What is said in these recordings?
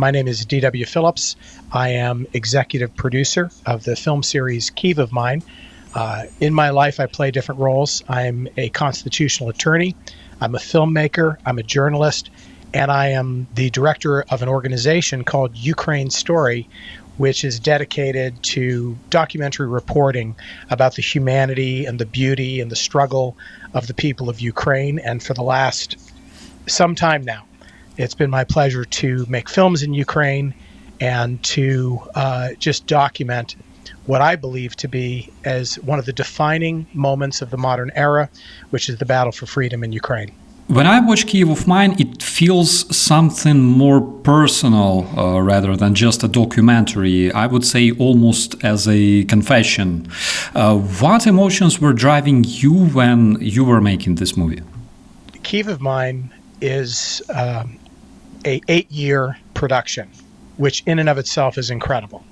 My name is D.W. Phillips. I am executive producer of the film series Kyiv of Mine. In my life, I play different roles. I'm a constitutional attorney, I'm a filmmaker, I'm a journalist, and I am the director of an organization called Ukraine Story, which is dedicated to documentary reporting about the humanity and the beauty and the struggle of the people of Ukraine. And for the last some time now, it's been my pleasure to make films in Ukraine and to just document what I believe to be as one of the defining moments of the modern era, which is the battle for freedom in Ukraine. When I watch Kyiv of Mine, it feels something more personal rather than just a documentary. I would say almost as a confession. What emotions were driving you when you were making this movie? Kyiv of Mine is a 8-year production, which in and of itself is incredible.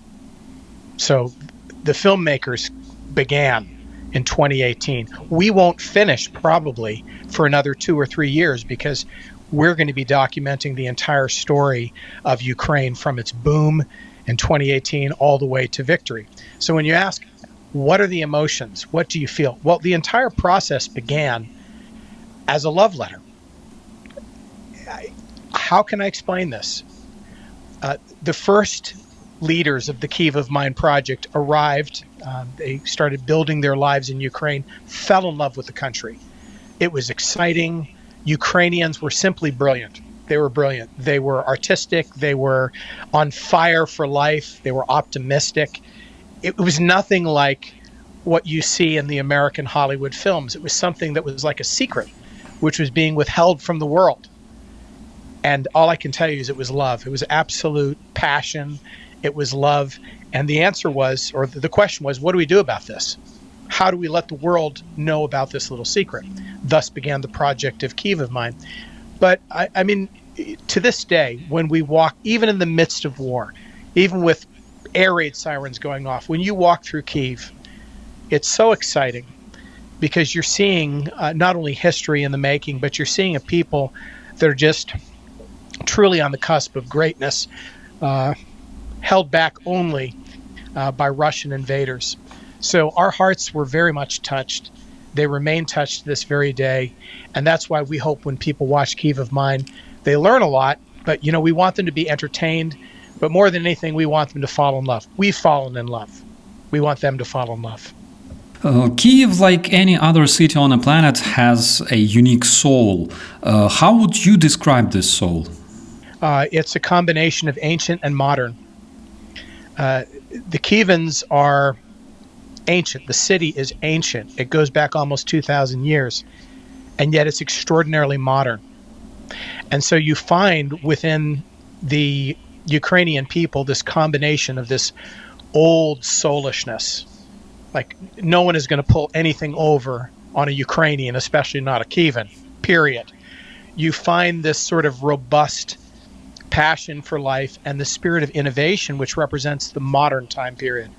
So the filmmakers began in 2018. We won't finish probably for another 2 or 3 years because we're going to be documenting the entire story of Ukraine from its boom in 2018 all the way to victory. So when you ask, what are the emotions? What do you feel? Well, the entire process began as a love letter. How can I explain this? The first leaders of the Kyiv of Mine project arrived. They started building their lives in Ukraine, fell in love with the country. It was exciting. Ukrainians were simply brilliant. They were brilliant. They were artistic. They were on fire for life. They were optimistic. It was nothing like what you see in the American Hollywood films. It was something that was like a secret, which was being withheld from the world. And all I can tell you is it was love. It was absolute passion. It was love. And the answer was, or the question was, what do we do about this? How do we let the world know about this little secret? Thus began the project of Kyiv of Mine. But I mean, to this day, when we walk, even in the midst of war, even with air raid sirens going off, when you walk through Kyiv, it's so exciting because you're seeing not only history in the making, but you're seeing a people that are just truly on the cusp of greatness, held back only by Russian invaders. So our hearts were very much touched. They remain touched this very day. And that's why we hope when people watch Kyiv of Mine, they learn a lot, but we want them to be entertained. But more than anything, we want them to fall in love. We've fallen in love. We want them to fall in love. Kyiv, like any other city on the planet, has a unique soul. How would you describe this soul? It's a combination of ancient and modern. The Kyivans are ancient. The city is ancient. It goes back almost 2,000 years, and yet it's extraordinarily modern. And so you find within the Ukrainian people this combination of this old soulishness. Like no one is going to pull anything over on a Ukrainian, especially not a Kyivan, period. You find this sort of robust passion for life and the spirit of innovation, which represents the modern time period.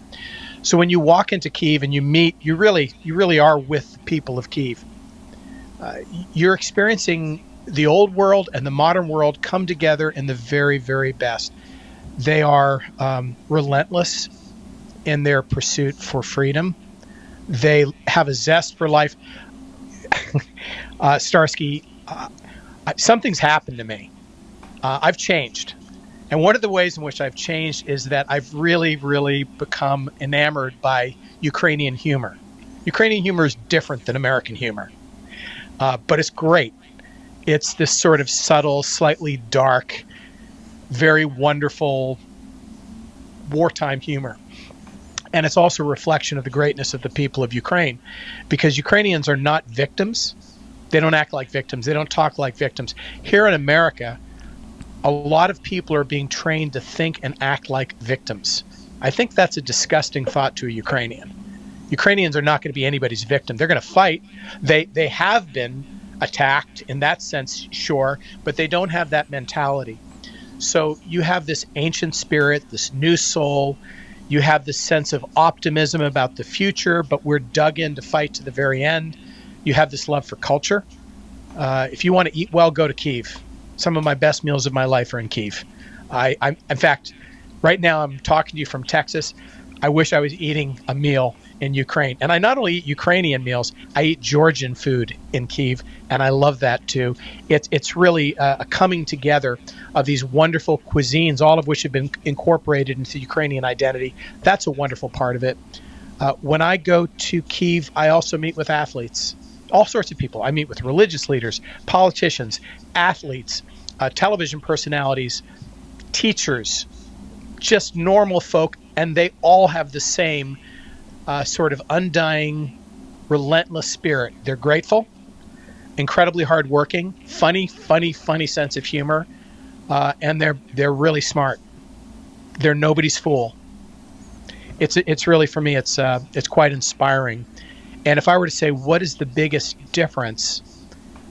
So when you walk into Kyiv and you meet, you really are with the people of Kyiv. You're experiencing the old world and the modern world come together in the very, very best. They are relentless in their pursuit for freedom. They have a zest for life. Starsky, something's happened to me. I've changed. And one of the ways in which I've changed is that I've really, really become enamored by Ukrainian humor. Ukrainian humor is different than American humor, but it's great. It's this sort of subtle, slightly dark, very wonderful wartime humor. And it's also a reflection of the greatness of the people of Ukraine, because Ukrainians are not victims. They don't act like victims. They don't talk like victims. Here in America, a lot of people are being trained to think and act like victims. I think that's a disgusting thought to a Ukrainian. Ukrainians are not going to be anybody's victim. They're going to fight. They have been attacked in that sense, sure, but they don't have that mentality. So you have this ancient spirit, this new soul. You have this sense of optimism about the future, but we're dug in to fight to the very end. You have this love for culture. If you want to eat well, go to Kyiv. Some of my best meals of my life are in Kyiv. In fact, right now I'm talking to you from Texas. I wish I was eating a meal in Ukraine. And I not only eat Ukrainian meals, I eat Georgian food in Kyiv, and I love that too. It's really a coming together of these wonderful cuisines, all of which have been incorporated into Ukrainian identity. That's a wonderful part of it. When I go to Kyiv, I also meet with athletes, all sorts of people. I meet with religious leaders, politicians, athletes, television personalities, teachers, just normal folk, and they all have the same sort of undying, relentless spirit. They're grateful, incredibly hardworking, funny sense of humor, and they're really smart. They're nobody's fool. It's really, for me, it's quite inspiring. And if I were to say what is the biggest difference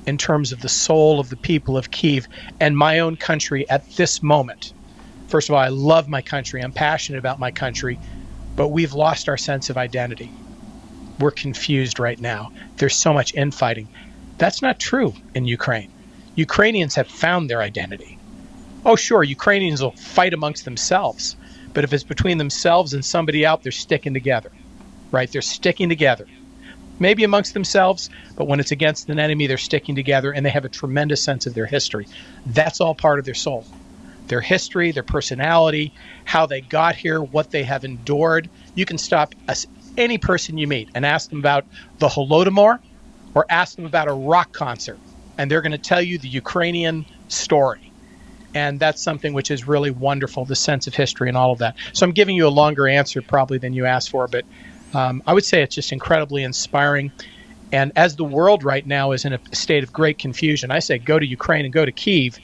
in terms of the soul of the people of Kyiv and my own country at this moment, first of all, I love my country. I'm passionate about my country, but we've lost our sense of identity. We're confused right now. There's so much infighting. That's not true in Ukraine. Ukrainians have found their identity. Oh, sure, Ukrainians will fight amongst themselves, but if it's between themselves and somebody out, they're sticking together, right? They're sticking together. Maybe amongst themselves, but when it's against an enemy, they're sticking together, and they have a tremendous sense of their history. That's all part of their soul. Their history, their personality, how they got here, what they have endured. You can stop any person you meet and ask them about the Holodomor or ask them about a rock concert, and they're going to tell you the Ukrainian story. And that's something which is really wonderful, the sense of history and all of that. So I'm giving you a longer answer probably than you asked for, but I would say it's just incredibly inspiring. And as the world right now is in a state of great confusion, I say go to Ukraine and go to Kyiv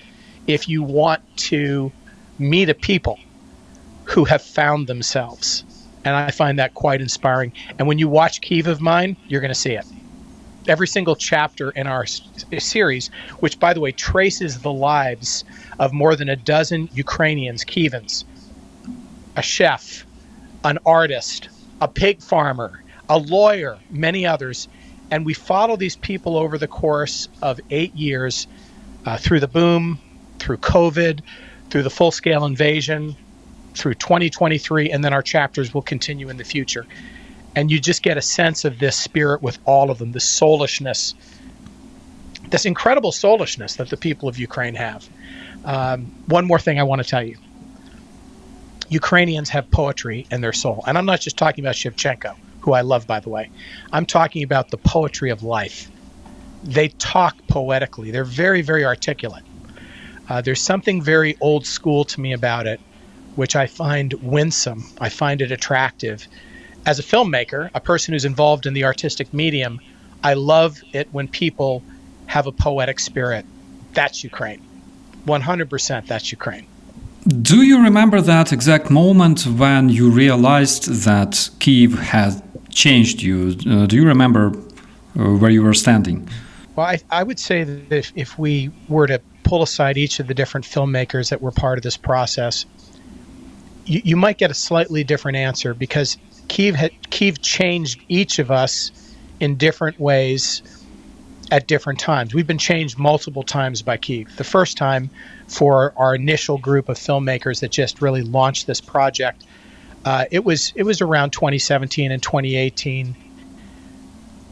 if you want to meet a people who have found themselves. And I find that quite inspiring. And when you watch Kyiv of Mine, you're going to see it. Every single chapter in our series, which, by the way, traces the lives of more than a dozen Ukrainians, Kyivans, a chef, an artist, a pig farmer, a lawyer, many others. And we follow these people over the course of 8 years through the boom, through COVID, through the full-scale invasion, through 2023, and then our chapters will continue in the future. And you just get a sense of this spirit with all of them, this soulishness, this incredible soulishness that the people of Ukraine have. One more thing I want to tell you. Ukrainians have poetry in their soul. And I'm not just talking about Shevchenko, who I love, by the way. I'm talking about the poetry of life. They talk poetically. They're very, very articulate. There's something very old school to me about it, which I find winsome. I find it attractive. As a filmmaker, a person who's involved in the artistic medium, I love it when people have a poetic spirit. That's Ukraine. 100% that's Ukraine. Do you remember that exact moment when you realized that Kyiv had changed you? Do you remember where you were standing? Well, I would say that if we were to pull aside each of the different filmmakers that were part of this process, you might get a slightly different answer, because Kyiv changed each of us in different ways at different times. We've been changed multiple times by Kyiv. The first time, for our initial group of filmmakers that just really launched this project, it was around 2017 and 2018,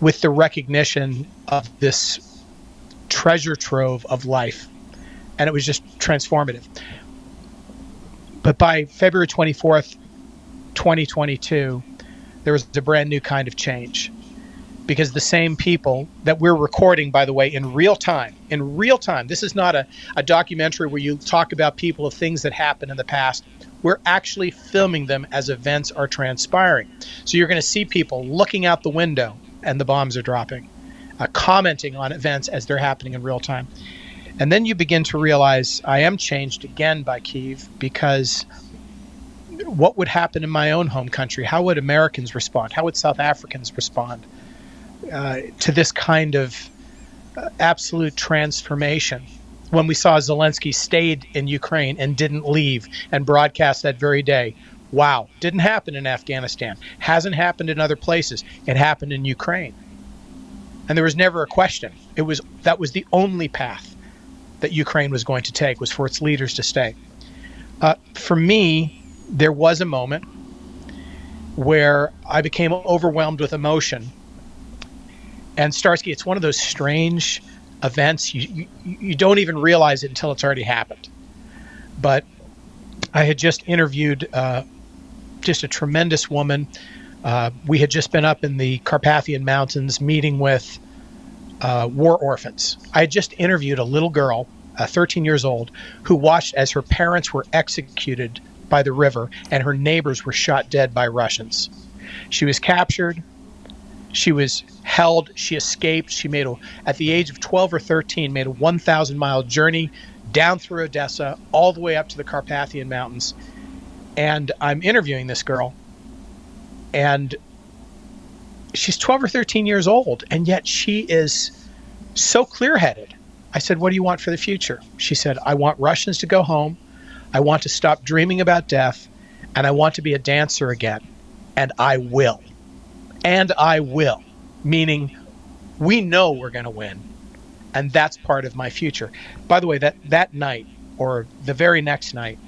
with the recognition of this treasure trove of life, and it was just transformative. But by February 24th, 2022, there was a brand new kind of change, because the same people that we're recording, by the way, in real time, this is not a documentary where you talk about people of things that happened in the past. We're actually filming them as events are transpiring. So you're going to see people looking out the window and the bombs are dropping, commenting on events as they're happening in real time. And then you begin to realize I am changed again by Kyiv, because what would happen in my own home country? How would Americans respond? How would South Africans respond to this kind of absolute transformation? When we saw Zelensky stayed in Ukraine and didn't leave and broadcast that very day, wow, didn't happen in Afghanistan, hasn't happened in other places, it happened in Ukraine. And there was never a question. That was the only path that Ukraine was going to take, was for its leaders to stay. For me, there was a moment where I became overwhelmed with emotion. And Starsky, it's one of those strange events. You don't even realize it until it's already happened. But I had just interviewed just a tremendous woman. We had just been up in the Carpathian Mountains meeting with war orphans. I had just interviewed a little girl, 13 years old, who watched as her parents were executed by the river and her neighbors were shot dead by Russians. She was captured. She was held. She escaped. She at the age of 12 or 13, made a 1,000-mile journey down through Odessa, all the way up to the Carpathian Mountains. And I'm interviewing this girl, and she's 12 or 13 years old, and yet she is so clear-headed. I said, what do you want for the future? She said, I want Russians to go home. I want to stop dreaming about death, and I want to be a dancer again. And I will. And I will. Meaning, we know we're going to win. And that's part of my future. By the way, that night, or the very next night,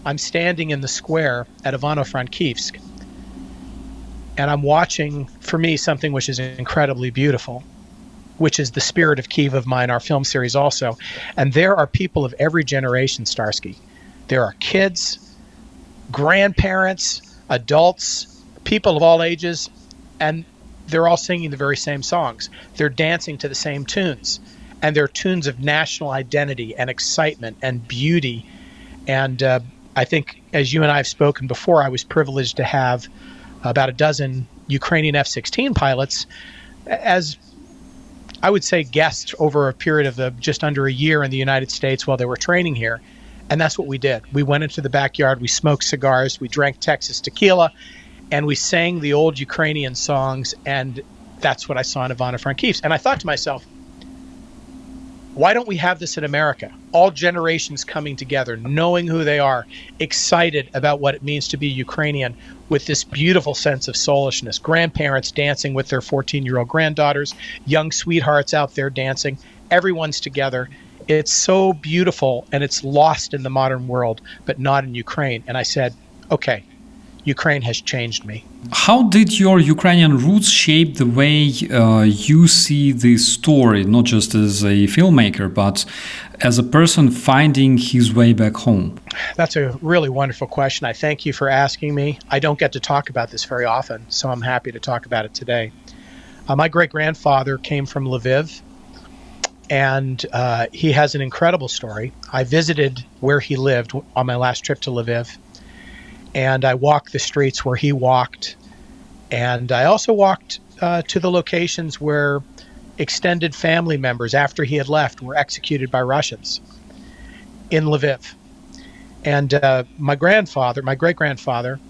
I'm standing in the square at Ivano-Frankivsk, and I'm watching, for me, something which is incredibly beautiful, which is The Spirit of Kyiv of Mine, our film series also. And there are people of every generation, Starsky. There are kids, grandparents, adults, people of all ages, and they're all singing the very same songs. They're dancing to the same tunes, and they're tunes of national identity and excitement and beauty. And I think, as you and I have spoken before, I was privileged to have about a dozen Ukrainian F-16 pilots as, I would say, guests over a period of just under a year in the United States while they were training here. And that's what we did. We went into the backyard, we smoked cigars, we drank Texas tequila, and we sang the old Ukrainian songs, and that's what I saw in Ivano-Frankivsk. And I thought to myself, why don't we have this in America? All generations coming together, knowing who they are, excited about what it means to be Ukrainian, with this beautiful sense of soulishness. Grandparents dancing with their 14-year-old granddaughters, young sweethearts out there dancing. Everyone's together. It's so beautiful, and it's lost in the modern world, but not in Ukraine. And I said, okay, Ukraine has changed me. How did your Ukrainian roots shape the way you see the story, not just as a filmmaker, but as a person finding his way back home? That's a really wonderful question. I thank you for asking me. I don't get to talk about this very often, so I'm happy to talk about it today. My great-grandfather came from Lviv, and he has an incredible story. I visited where he lived on my last trip to Lviv, and I walked the streets where he walked, and I also walked to the locations where extended family members, after he had left, were executed by Russians in Lviv. And my great-grandfather,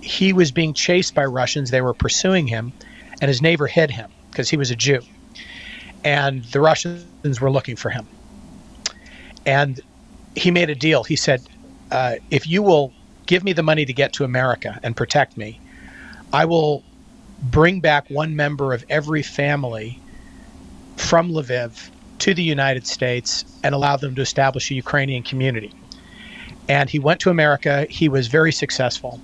he was being chased by Russians. They were pursuing him, and his neighbor hid him because he was a Jew. And the Russians were looking for him. And he made a deal. He said, if you will give me the money to get to America and protect me, I will bring back one member of every family from Lviv to the United States and allow them to establish a Ukrainian community. And he went to America. He was very successful.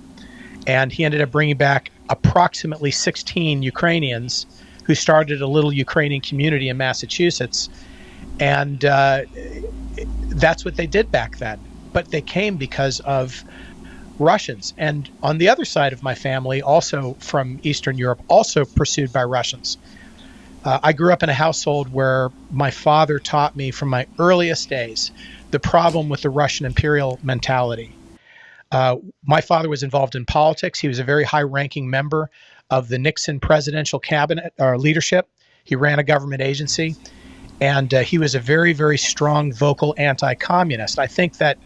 And he ended up bringing back approximately 16 Ukrainians who started a little Ukrainian community in Massachusetts. And that's what they did back then. But they came because of Russians. And on the other side of my family, also from Eastern Europe, also pursued by Russians. I grew up in a household where my father taught me from my earliest days the problem with the Russian imperial mentality. My father was involved in politics. He was a very high-ranking member of the Nixon presidential cabinet or leadership. He ran a government agency. And he was a very, very strong, vocal anti-communist. I think that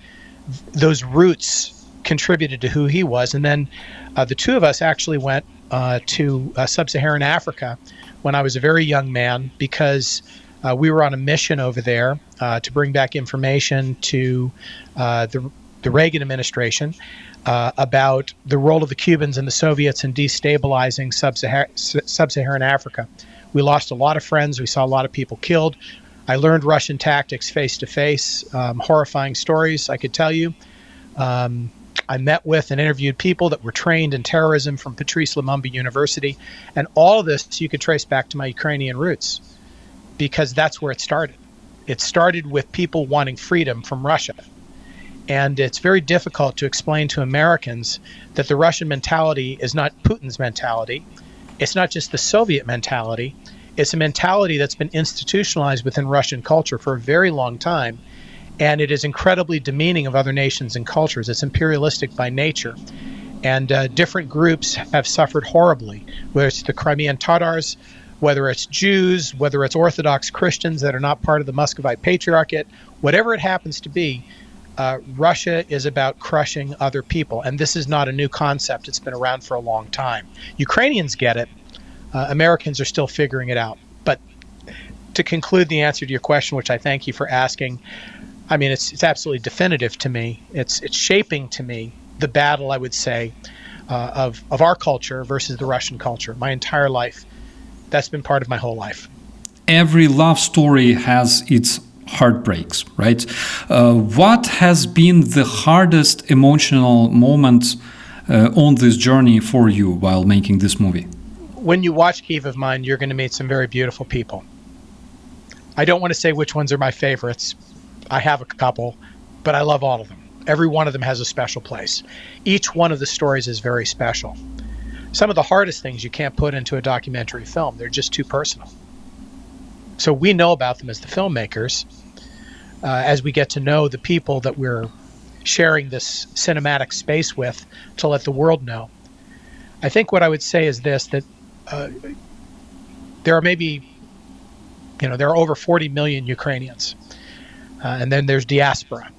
those roots contributed to who he was. And then the two of us actually went to sub-Saharan Africa when I was a very young man, because we were on a mission over there to bring back information to the Reagan administration about the role of the Cubans and the Soviets in destabilizing sub-Saharan Africa. We lost a lot of friends. We saw a lot of people killed. I learned Russian tactics face to face, horrifying stories, I could tell you. I met with and interviewed people that were trained in terrorism from Patrice Lumumba University. And all of this you could trace back to my Ukrainian roots, because that's where it started. It started with people wanting freedom from Russia. And it's very difficult to explain to Americans that the Russian mentality is not Putin's mentality. It's not just the Soviet mentality. It's a mentality that's been institutionalized within Russian culture for a very long time. And it is incredibly demeaning of other nations and cultures. It's imperialistic by nature. And different groups have suffered horribly, whether it's the Crimean Tatars, whether it's Jews, whether it's Orthodox Christians that are not part of the Muscovite Patriarchate, whatever it happens to be. Russia is about crushing other people, and this is not a new concept. It's been around for a long time. Ukrainians get it. Americans are still figuring it out. But to conclude the answer to your question, which I thank you for asking, I mean, it's absolutely definitive to me. It's shaping to me the battle, I would say, of our culture versus the Russian culture. My entire life, that's been part of my whole life. Every love story has its heartbreaks, right? What has been the hardest emotional moment on this journey for you while making this movie? When you watch Kiev of Mine, you're going to meet some very beautiful people. I don't want to say which ones are my favorites. I have a couple, but I love all of them. Every one of them has a special place. Each one of the stories is very special. Some of the hardest things you can't put into a documentary film. They're just too personal. So we know about them as the filmmakers, as we get to know the people that we're sharing this cinematic space with to let the world know. I think what I would say is this, that there are maybe, there are over 40 million Ukrainians, and then there's diaspora.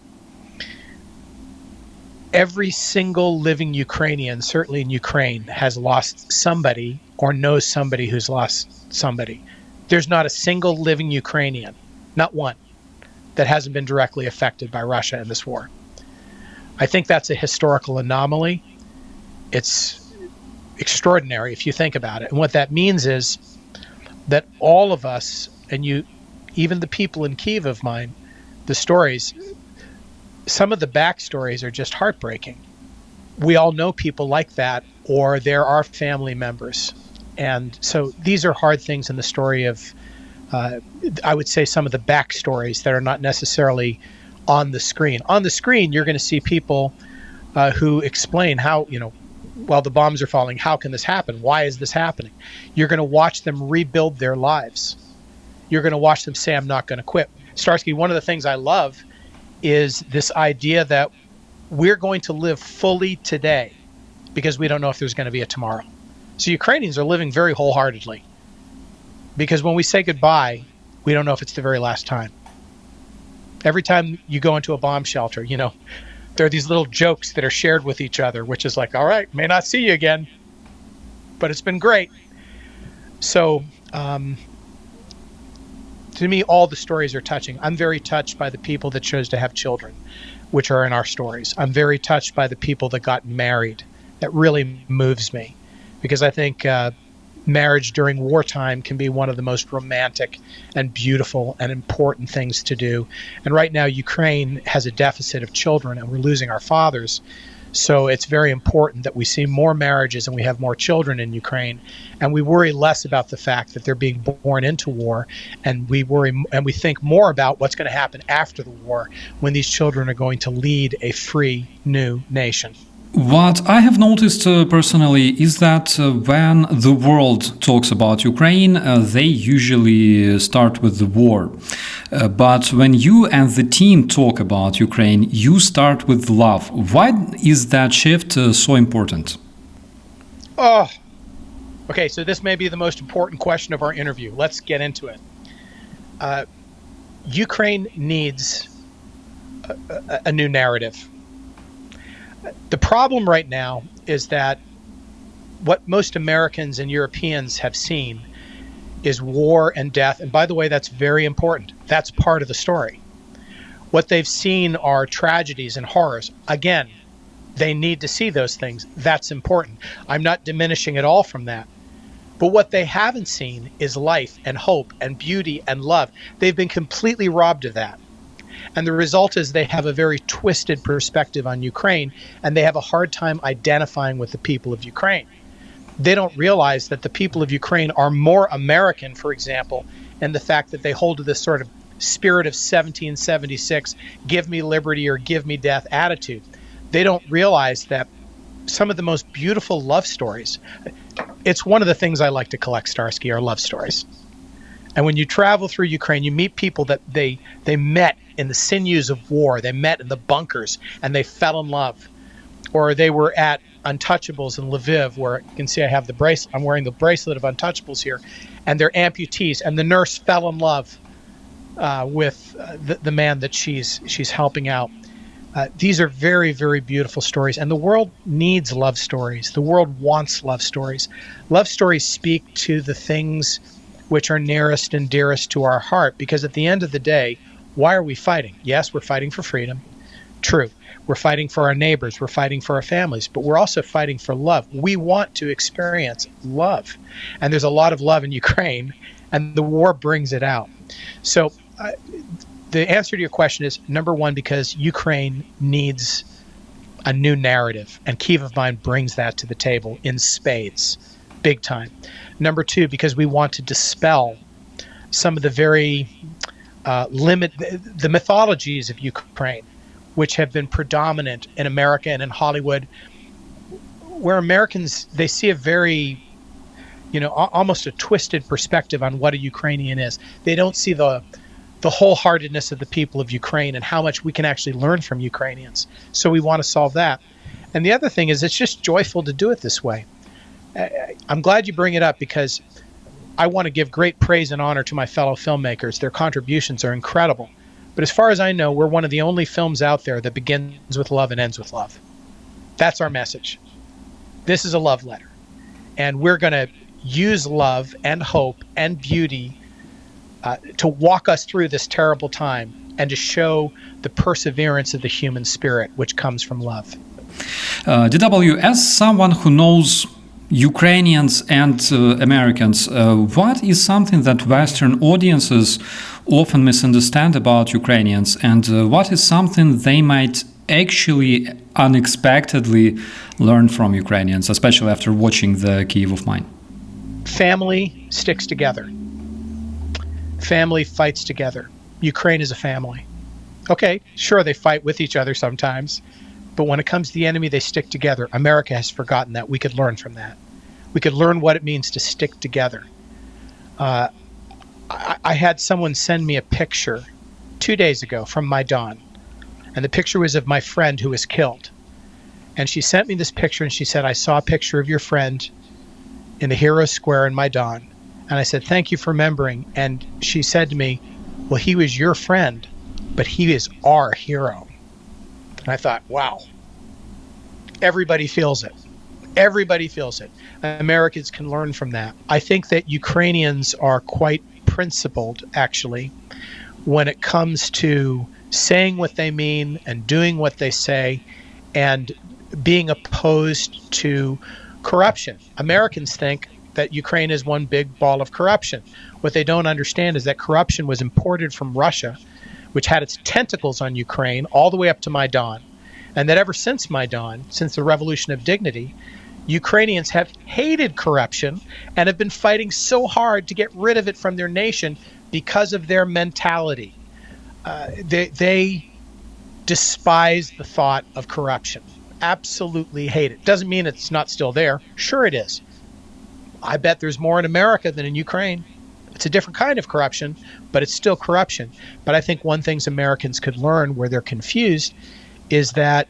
Every single living Ukrainian, certainly in Ukraine, has lost somebody or knows somebody who's lost somebody. There's not a single living Ukrainian, not one, that hasn't been directly affected by Russia in this war. I think that's a historical anomaly. It's extraordinary if you think about it. And what that means is that all of us, and you, even the people in Kiev of mine, the stories, some of the backstories are just heartbreaking. We all know people like that, or there are family members. And so these are hard things in the story of, I would say, some of the backstories that are not necessarily on the screen. On the screen, you're going to see people who explain how, while the bombs are falling, how can this happen? Why is this happening? You're going to watch them rebuild their lives. You're going to watch them say, I'm not going to quit. Starsky, one of the things I love is this idea that we're going to live fully today because we don't know if there's going to be a tomorrow. So Ukrainians are living very wholeheartedly, because when we say goodbye, we don't know if it's the very last time. Every time you go into a bomb shelter, there are these little jokes that are shared with each other, which is like, all right, may not see you again, but it's been great. So to me, all the stories are touching. I'm very touched by the people that chose to have children, which are in our stories. I'm very touched by the people that got married. That really moves me, because I think marriage during wartime can be one of the most romantic and beautiful and important things to do. And right now, Ukraine has a deficit of children, and we're losing our fathers. So it's very important that we see more marriages and we have more children in Ukraine, and we worry less about the fact that they're being born into war, and we worry and we think more about what's going to happen after the war, when these children are going to lead a free new nation. What I have noticed personally is that when the world talks about Ukraine, they usually start with the war. But when you and the team talk about Ukraine, you start with love. Why is that shift so important? Oh, okay. So this may be the most important question of our interview. Let's get into it. Ukraine needs a new narrative. The problem right now is that what most Americans and Europeans have seen is war and death. And by the way, that's very important. That's part of the story. What they've seen are tragedies and horrors. Again, they need to see those things. That's important. I'm not diminishing at all from that. But what they haven't seen is life and hope and beauty and love. They've been completely robbed of that. And the result is they have a very twisted perspective on Ukraine, and they have a hard time identifying with the people of Ukraine. They don't realize that the people of Ukraine are more American, for example, in the fact that they hold to this sort of spirit of 1776, give me liberty or give me death attitude. They don't realize that some of the most beautiful love stories, it's one of the things I like to collect, Starsky, are love stories. And when you travel through Ukraine, you meet people that they met in the sinews of war, they met in the bunkers, and they fell in love. Or they were at Untouchables in Lviv, where you can see I have the bracelet. I'm wearing the bracelet of Untouchables here, and they're amputees, and the nurse fell in love with the man that she's helping out. These are very, very beautiful stories, and the world needs love stories. The world wants love stories. Love stories speak to the things which are nearest and dearest to our heart, because at the end of the day, why are we fighting? Yes, we're fighting for freedom. True. We're fighting for our neighbors. We're fighting for our families, but we're also fighting for love. We want to experience love, and there's a lot of love in Ukraine, and the war brings it out. So the answer to your question is, number one, because Ukraine needs a new narrative, and Kyiv of Mine brings that to the table in spades, big time. Number two, because we want to dispel some of the very the mythologies of Ukraine, which have been predominant in America and in Hollywood, where Americans, they see a very, almost a twisted perspective on what a Ukrainian is. They don't see the wholeheartedness of the people of Ukraine and how much we can actually learn from Ukrainians. So we want to solve that. And the other thing is, it's just joyful to do it this way. I'm glad you bring it up, because I want to give great praise and honor to my fellow filmmakers. Their contributions are incredible. But as far as I know, we're one of the only films out there that begins with love and ends with love. That's our message. This is a love letter. And we're going to use love and hope and beauty to walk us through this terrible time and to show the perseverance of the human spirit, which comes from love. DW, as someone who knows Ukrainians and Americans, what is something that Western audiences often misunderstand about Ukrainians, and what is something they might actually unexpectedly learn from Ukrainians, especially after watching the Kyiv of Mine? Family sticks together. Family fights together. Ukraine is a family. Okay, sure, they fight with each other sometimes, but when it comes to the enemy, they stick together. America has forgotten that. We could learn from that. We could learn what it means to stick together. I had someone send me a picture 2 days ago from Maidan, and the picture was of my friend who was killed. And she sent me this picture, and she said, I saw a picture of your friend in the Hero Square in Maidan. And I said, thank you for remembering. And she said to me, well, he was your friend, but he is our hero. And I thought, wow, everybody feels it. Everybody feels it. Americans can learn from that. I think that Ukrainians are quite principled, actually, when it comes to saying what they mean and doing what they say and being opposed to corruption. Americans think that Ukraine is one big ball of corruption. What they don't understand is that corruption was imported from Russia, which had its tentacles on Ukraine all the way up to Maidan. And that ever since Maidan, since the Revolution of Dignity, Ukrainians have hated corruption and have been fighting so hard to get rid of it from their nation because of their mentality. They despise the thought of corruption. Absolutely hate it. Doesn't mean it's not still there. Sure it is. I bet there's more in America than in Ukraine. It's a different kind of corruption, but it's still corruption. But I think one thing Americans could learn where they're confused is that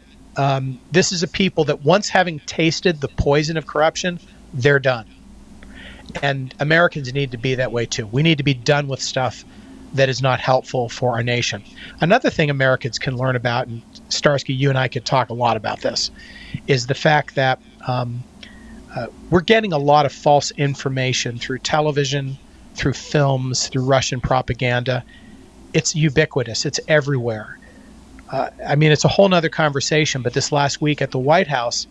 this is a people that once having tasted the poison of corruption, they're done. And Americans need to be that way too. We need to be done with stuff that is not helpful for our nation. Another thing Americans can learn about, and Starsky, you and I could talk a lot about this, is the fact that we're getting a lot of false information through television, through films, through Russian propaganda. It's ubiquitous. It's everywhere. It's a whole nother conversation, but this last week at the White House,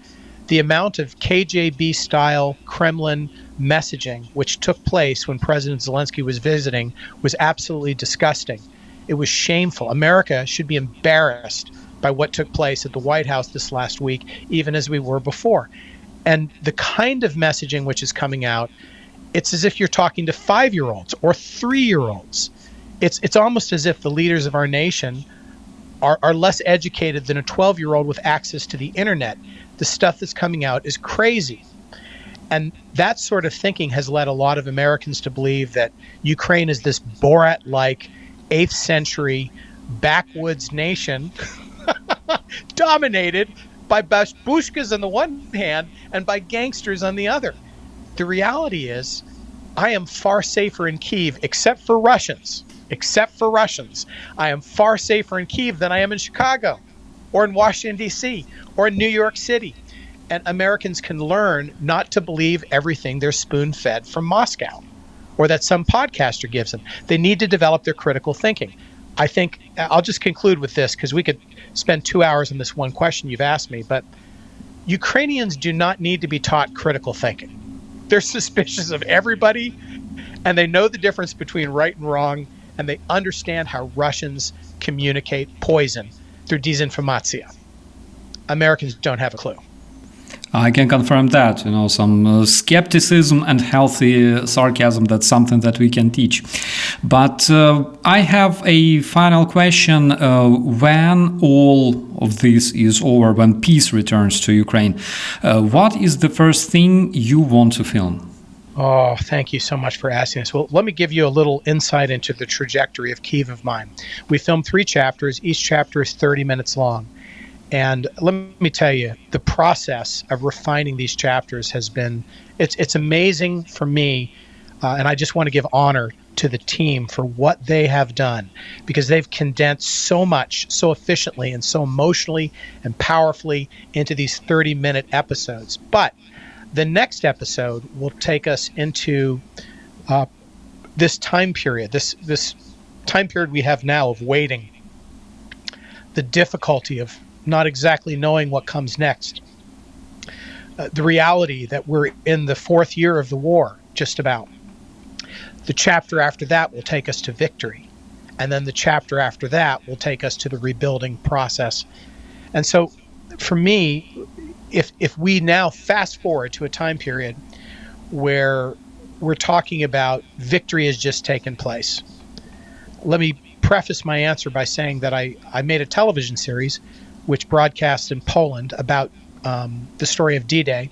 the amount of KGB-style Kremlin messaging which took place when President Zelensky was visiting was absolutely disgusting. It was shameful. America should be embarrassed by what took place at the White House this last week, even as we were before. And the kind of messaging which is coming out, it's as if you're talking to 5-year-olds or 3-year-olds. It's almost as if the leaders of our nation are less educated than a 12-year-old with access to the internet. The stuff that's coming out is crazy. And that sort of thinking has led a lot of Americans to believe that Ukraine is this Borat-like 8th century backwoods nation dominated by babushkas on the one hand and by gangsters on the other. The reality is, I am far safer in Kyiv, except for Russians. I am far safer in Kyiv than I am in Chicago or in Washington, D.C. or in New York City. And Americans can learn not to believe everything they're spoon-fed from Moscow or that some podcaster gives them. They need to develop their critical thinking. I think I'll just conclude with this because we could spend 2 hours on this one question you've asked me, but Ukrainians do not need to be taught critical thinking. They're suspicious of everybody, and they know the difference between right and wrong, and they understand how Russians communicate poison through disinformation. Americans don't have a clue. I can confirm that, some skepticism and healthy sarcasm, that's something that we can teach. But I have a final question. When all of this is over, when peace returns to Ukraine, what is the first thing you want to film? Oh, thank you so much for asking this. Well, let me give you a little insight into the trajectory of Kyiv of Mine. We filmed 3 chapters. Each chapter is 30 minutes long. And let me tell you, the process of refining these chapters has been, it's amazing for me. And I just want to give honor to the team for what they have done, because they've condensed so much, so efficiently and so emotionally and powerfully into these 30-minute episodes. But the next episode will take us into this time period, this time period we have now of waiting, the difficulty of not exactly knowing what comes next, the reality that we're in the 4th year of the war, just about. The chapter after that will take us to victory, and then the chapter after that will take us to the rebuilding process. And so for me, if we now fast forward to a time period where we're talking about victory has just taken place, let me preface my answer by saying that I made a television series which broadcast in Poland about the story of D-Day.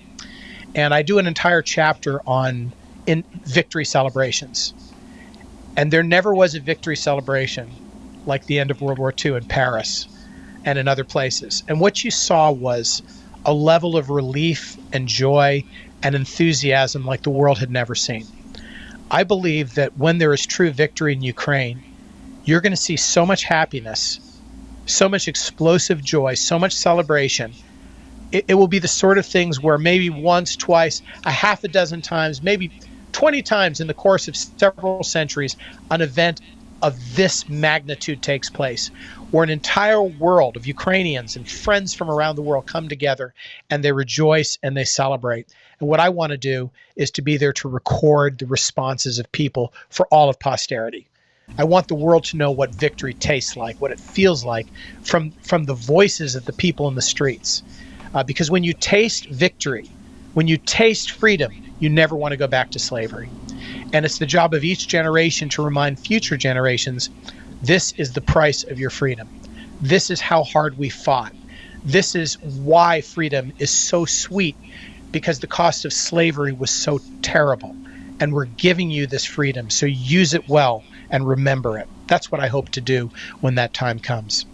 And I do an entire chapter on victory celebrations. And there never was a victory celebration like the end of World War II in Paris and in other places. And what you saw was a level of relief and joy and enthusiasm like the world had never seen. I believe that when there is true victory in Ukraine, you're going to see so much happiness, so much explosive joy, so much celebration. It will be the sort of things where maybe once, twice, a half a dozen times, maybe 20 times in the course of several centuries, an event of this magnitude takes place, where an entire world of Ukrainians and friends from around the world come together and they rejoice and they celebrate. And what I want to do is to be there to record the responses of people for all of posterity. I want the world to know what victory tastes like, what it feels like from the voices of the people in the streets. Because when you taste victory, when you taste freedom, you never want to go back to slavery. And it's the job of each generation to remind future generations, this is the price of your freedom. This is how hard we fought. This is why freedom is so sweet, because the cost of slavery was so terrible. And we're giving you this freedom, so use it well and remember it. That's what I hope to do when that time comes.